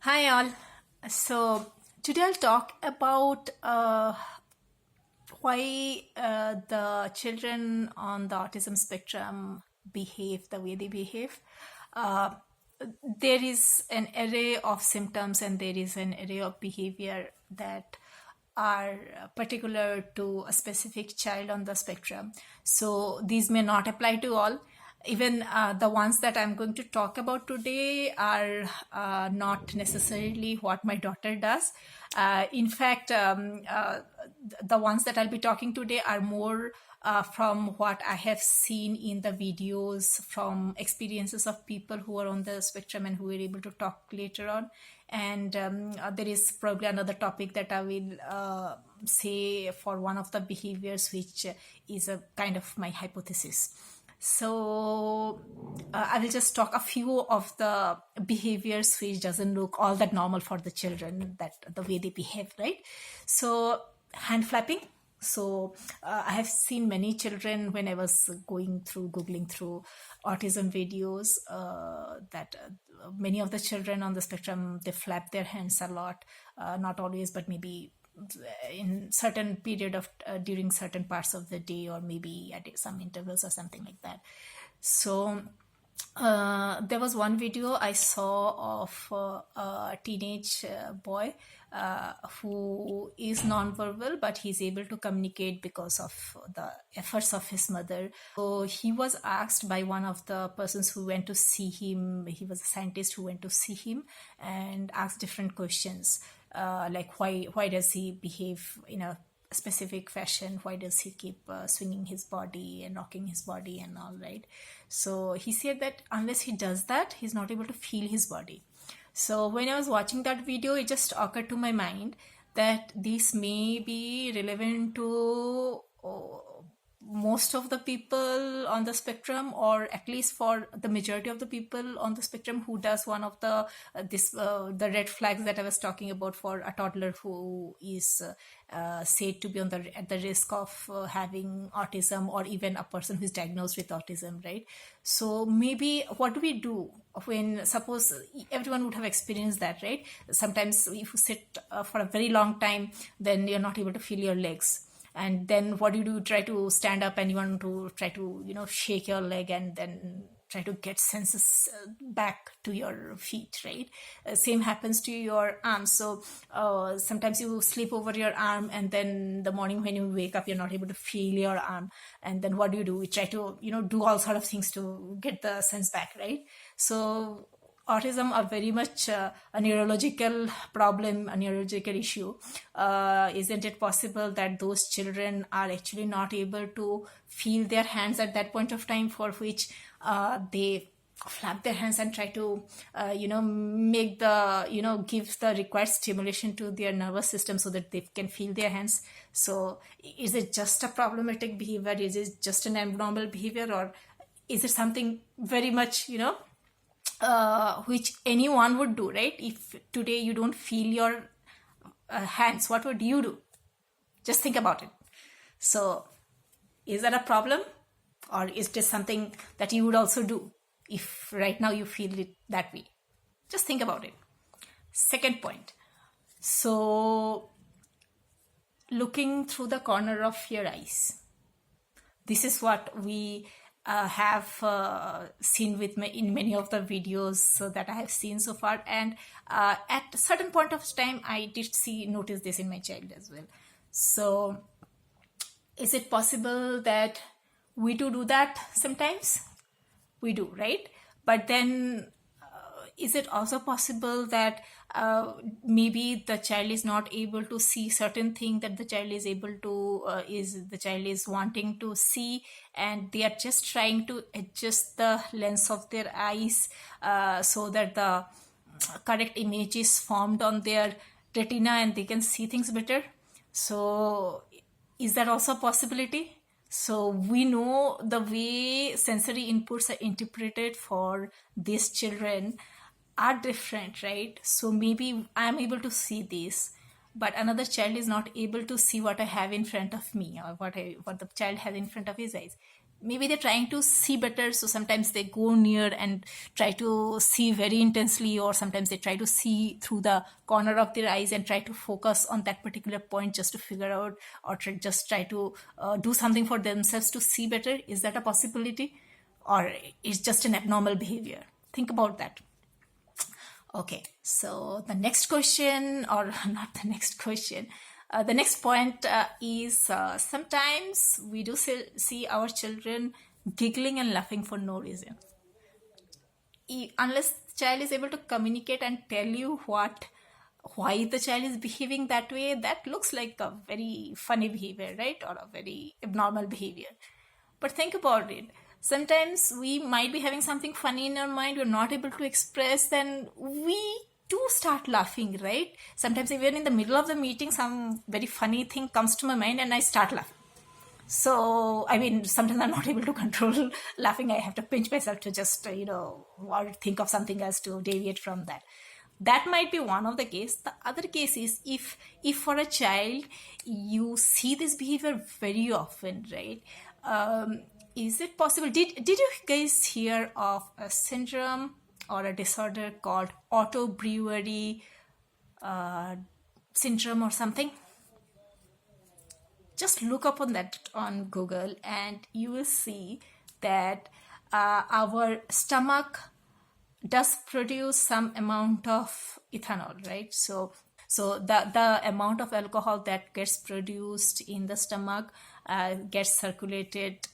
Hi all. So today I'll talk about why the children on the autism spectrum behave the way they behave. Uh, there is an array of symptoms and there is an array of behavior that are particular to a specific child on the spectrum. So these may not apply to all. Even the ones that I'm going to talk about today are not necessarily what my daughter does. In fact, the ones that I'll be talking today are more from what I have seen in the videos, from experiences of people who are on the spectrum and who were able to talk later on. And there is probably another topic that I will say for one of the behaviors, which is a kind of my hypothesis. So I will just talk a few of the behaviors which doesn't look all that normal for the children, that the way they behave, right? So hand flapping. So I have seen many children when I was googling through autism videos, that many of the children on the spectrum, they flap their hands a lot, not always, but maybe in certain period of during certain parts of the day, or maybe at some intervals or something like that. So there was one video I saw of a teenage boy who is nonverbal, but he's able to communicate because of the efforts of his mother. So he was asked by one of the persons who went to see him. He was a scientist who went to see him and asked different questions, like why does he behave in a specific fashion, why does he keep swinging his body and rocking his body and all, right? So he said that unless he does that, he's not able to feel his body. So when I was watching that video, it just occurred to my mind that this may be relevant to most of the people on the spectrum, or at least for the majority of the people on the spectrum who does one of the the red flags that I was talking about for a toddler who is said to be at the risk of having autism, or even a person who is diagnosed with autism, right? So maybe what do we do when, suppose everyone would have experienced that, right? Sometimes if you sit for a very long time, then you're not able to feel your legs, and then what do? Try to stand up and you want to try to shake your leg and then try to get senses back to your feet, right? Same happens to your arms. So sometimes you sleep over your arm, and then the morning when you wake up, you're not able to feel your arm, and then what do? We try to do all sort of things to get the sense back, right? So autism are very much a neurological problem, a neurological issue. Isn't it possible that those children are actually not able to feel their hands at that point of time, for which they flap their hands and try to make the give the required stimulation to their nervous system so that they can feel their hands? So is it just a problematic behavior? Is it just an abnormal behavior, or is it something very much which anyone would do, right? If today you don't feel your hands, what would you do? Just think about it. So is that a problem, or is this something that you would also do if right now you feel it that way? Just think about it. Second point. So looking through the corner of your eyes. This is what we have seen in many of the videos that I have seen so far, and at a certain point of time I did notice this in my child as well. So is it possible that we do that sometimes? We do, right? But then is it also possible that maybe the child is not able to see certain thing that the child is able to the child is wanting to see, and they are just trying to adjust the lens of their eyes so that the correct image is formed on their retina and they can see things better? So is that also a possibility? So we know the way sensory inputs are interpreted for these children are different, right? So maybe I'm able to see this, but another child is not able to see what I have in front of me, or what the child has in front of his eyes. maybe they're trying to see better, so sometimes they go near and try to see very intensely, or sometimes they try to see through the corner of their eyes and try to focus on that particular point just to figure out, or just try to do something for themselves to see better. Is that a possibility, or it's just an abnormal behavior? Think about that. Okay, so the next question, or not the next question, the next point is sometimes we do see our children giggling and laughing for no reason. Unless the child is able to communicate and tell you why the child is behaving that way, that looks like a very funny behavior, right? Or a very abnormal behavior. But think about it. Sometimes we might be having something funny in our mind, we're not able to express, then we do start laughing, right? Sometimes even in the middle of the meeting, some very funny thing comes to my mind and I start laughing. So, I mean, sometimes I'm not able to control laughing. I have to pinch myself to just, or think of something else to deviate from that. That might be one of the case. The other case is if for a child, you see this behavior very often, right? Is it possible? Did you guys hear of a syndrome or a disorder called auto-brewery syndrome or something? Just look up on that on Google and you will see that our stomach does produce some amount of ethanol, right? So the amount of alcohol that gets produced in the stomach gets circulated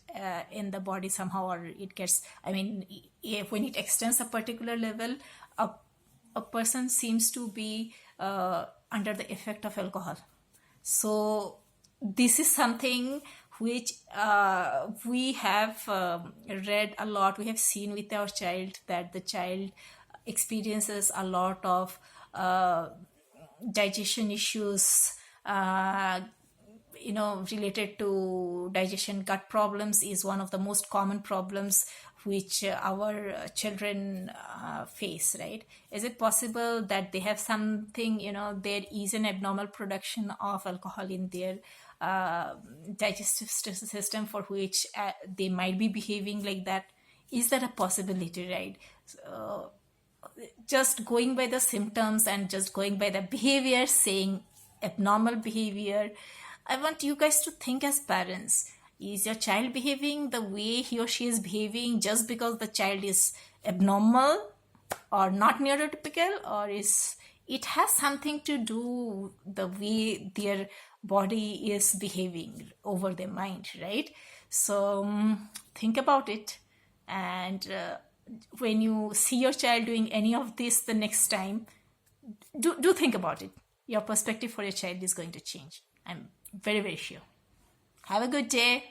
in the body somehow, or it gets, when it extends a particular level, a person seems to be under the effect of alcohol. So this is something which we have read a lot, we have seen with our child, that the child experiences a lot of digestion issues, related to digestion. Gut problems is one of the most common problems which our children face, right? Is it possible that they have something, there is an abnormal production of alcohol in their digestive system for which they might be behaving like that? Is that a possibility, right? So, just going by the symptoms and just going by the behavior, saying abnormal behavior, I want you guys to think as parents. Is your child behaving the way he or she is behaving just because the child is abnormal or not neurotypical, or is it has something to do the way their body is behaving over their mind, right? So think about it, and when you see your child doing any of this the next time, do think about it. Your perspective for your child is going to change. I'm very, very sure. Have a good day.